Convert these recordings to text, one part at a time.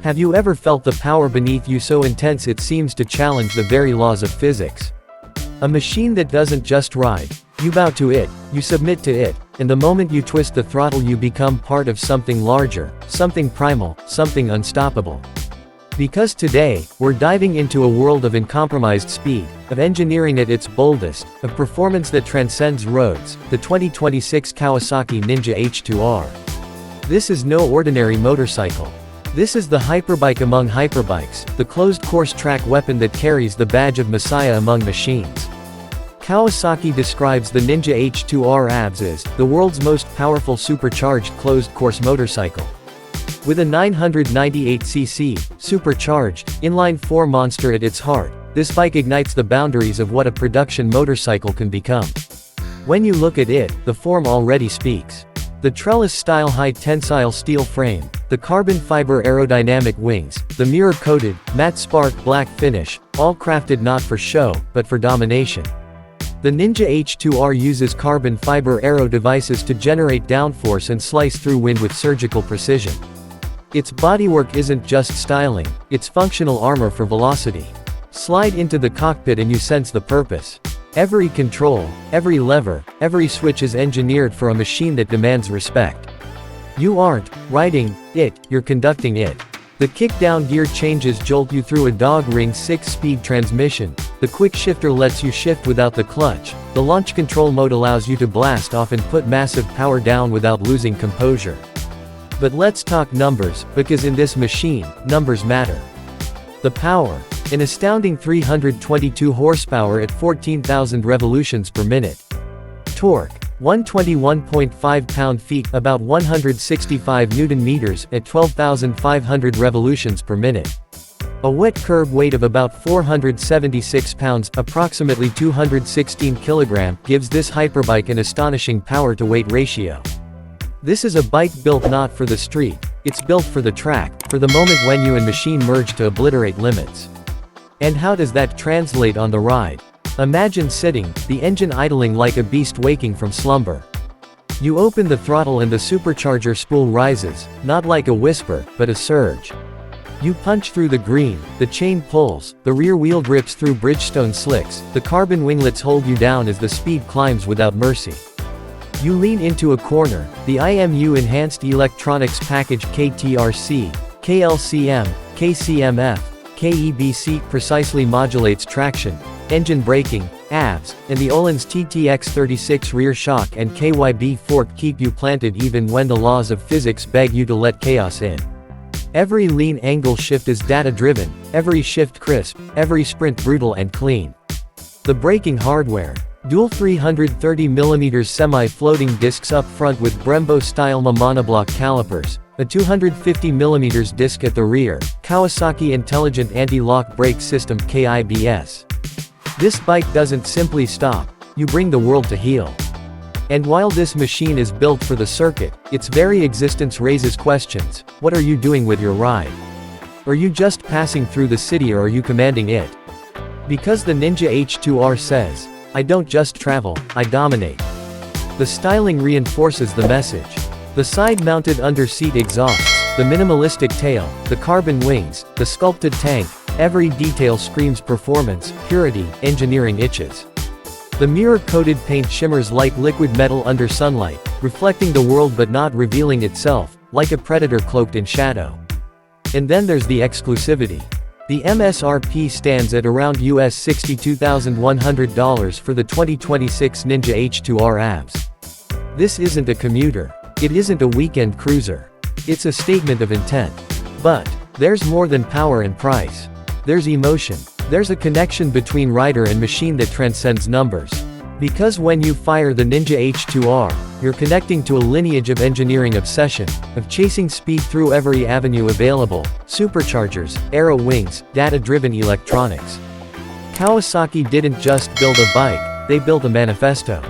Have you ever felt the power beneath you so intense it seems to challenge the very laws of physics? A machine that doesn't just ride. You bow to it, you submit to it, and the moment you twist the throttle you become part of something larger, something primal, something unstoppable. Because today, we're diving into a world of uncompromised speed, of engineering at its boldest, of performance that transcends roads, the 2026 Kawasaki Ninja H2R. This is no ordinary motorcycle. This is the hyperbike among hyperbikes, the closed-course track weapon that carries the badge of Messiah among machines. Kawasaki describes the Ninja H2R ABS as the world's most powerful supercharged closed-course motorcycle. With a 998cc, supercharged, inline-four monster at its heart, this bike ignites the boundaries of what a production motorcycle can become. When you look at it, the form already speaks. The trellis-style high-tensile steel frame, the carbon fiber aerodynamic wings, the mirror-coated, matte spark black finish, all crafted not for show, but for domination. The Ninja H2R uses carbon fiber aero devices to generate downforce and slice through wind with surgical precision. Its bodywork isn't just styling, it's functional armor for velocity. Slide into the cockpit and you sense the purpose. Every control, every lever, every switch is engineered for a machine that demands respect. You aren't riding it, you're conducting it. The kick-down gear changes jolt you through a dog-ring 6-speed transmission, the quick shifter lets you shift without the clutch, the launch control mode allows you to blast off and put massive power down without losing composure. But let's talk numbers, because in this machine, numbers matter. The power. An astounding 322 horsepower at 14,000 revolutions per minute. Torque. 121.5 pound-feet, about 165 newton-meters, at 12,500 revolutions per minute. A wet curb weight of about 476 pounds, approximately 216 kg, gives this hyperbike an astonishing power-to-weight ratio. This is a bike built not for the street, it's built for the track, for the moment when you and machine merge to obliterate limits. And how does that translate on the ride? Imagine sitting, the engine idling like a beast waking from slumber. You open the throttle and the supercharger spool rises, not like a whisper, but a surge. You punch through the green, the chain pulls, the rear wheel grips through Bridgestone slicks, the carbon winglets hold you down as the speed climbs without mercy. You lean into a corner, the IMU Enhanced Electronics Package KTRC, KLCM, KCMF, KEBC precisely modulates traction, engine braking, ABS, and the Öhlins TTX36 rear shock and KYB fork keep you planted even when the laws of physics beg you to let chaos in. Every lean angle shift is data-driven, every shift crisp, every sprint brutal and clean. The braking hardware. Dual 330mm semi-floating discs up front with Brembo-style monoblock calipers, a 250mm disc at the rear, Kawasaki Intelligent Anti-Lock Brake System KIBS. This bike doesn't simply stop, you bring the world to heel. And while this machine is built for the circuit, its very existence raises questions. What are you doing with your ride? Are you just passing through the city or are you commanding it? Because the Ninja H2R says, I don't just travel, I dominate. The styling reinforces the message. The side-mounted under-seat exhausts, the minimalistic tail, the carbon wings, the sculpted tank, every detail screams performance, purity, engineering itches. The mirror-coated paint shimmers like liquid metal under sunlight, reflecting the world but not revealing itself, like a predator cloaked in shadow. And then there's the exclusivity. The MSRP stands at around US $62,100 for the 2026 Ninja H2R ABS. This isn't a commuter. It isn't a weekend cruiser. It's a statement of intent. But there's more than power and price. There's emotion. There's a connection between rider and machine that transcends numbers. Because when you fire the Ninja H2R, you're connecting to a lineage of engineering obsession, of chasing speed through every avenue available, superchargers, aero wings, data-driven electronics. Kawasaki didn't just build a bike, they built a manifesto.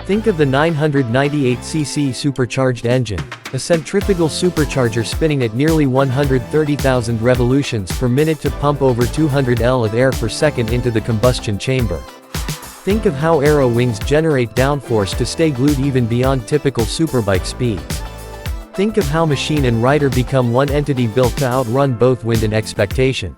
Think of the 998cc supercharged engine, a centrifugal supercharger spinning at nearly 130,000 revolutions per minute to pump over 200 L of air per second into the combustion chamber. Think of how aero wings generate downforce to stay glued even beyond typical superbike speeds. Think of how machine and rider become one entity built to outrun both wind and expectation.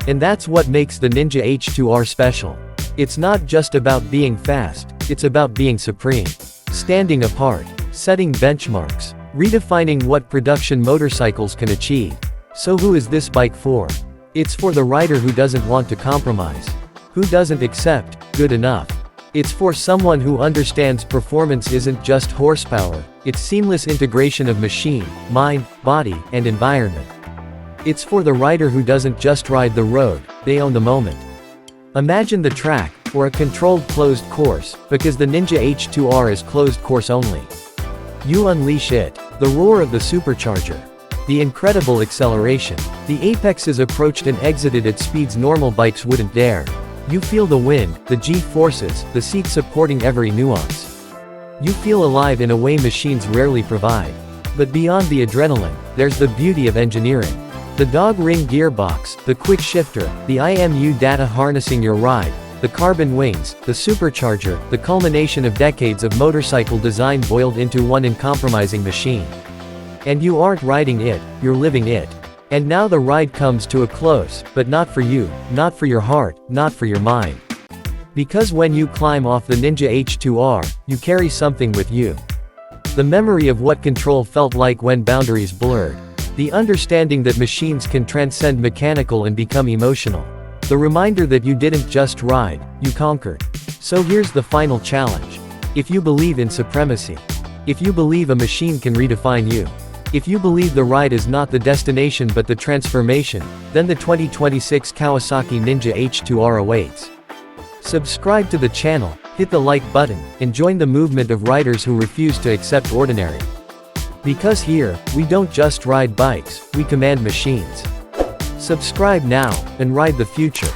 And that's what makes the Ninja H2R special. It's not just about being fast, it's about being supreme. Standing apart, setting benchmarks, redefining what production motorcycles can achieve. So who is this bike for? It's for the rider who doesn't want to compromise. Who doesn't accept good enough. It's for someone who understands performance isn't just horsepower, it's seamless integration of machine, mind, body, and environment. It's for the rider who doesn't just ride the road, they own the moment. Imagine the track, or a controlled closed course, because the Ninja H2R is closed course only. You unleash it, the roar of the supercharger. The incredible acceleration. The apex is approached and exited at speeds normal bikes wouldn't dare. You feel the wind, the G-forces, the seat supporting every nuance. You feel alive in a way machines rarely provide. But beyond the adrenaline, there's the beauty of engineering. The dog ring gearbox, the quick shifter, the IMU data harnessing your ride, the carbon wings, the supercharger, the culmination of decades of motorcycle design boiled into one uncompromising machine. And you aren't riding it, you're living it. And now the ride comes to a close, but not for you, not for your heart, not for your mind. Because when you climb off the Ninja H2R, you carry something with you. The memory of what control felt like when boundaries blurred. The understanding that machines can transcend mechanical and become emotional. The reminder that you didn't just ride, you conquered. So here's the final challenge. If you believe in supremacy. If you believe a machine can redefine you. If you believe the ride is not the destination but the transformation, then the 2026 Kawasaki Ninja H2R awaits. Subscribe to the channel, hit the like button, and join the movement of riders who refuse to accept ordinary. Because here, we don't just ride bikes, we command machines. Subscribe now, and ride the future.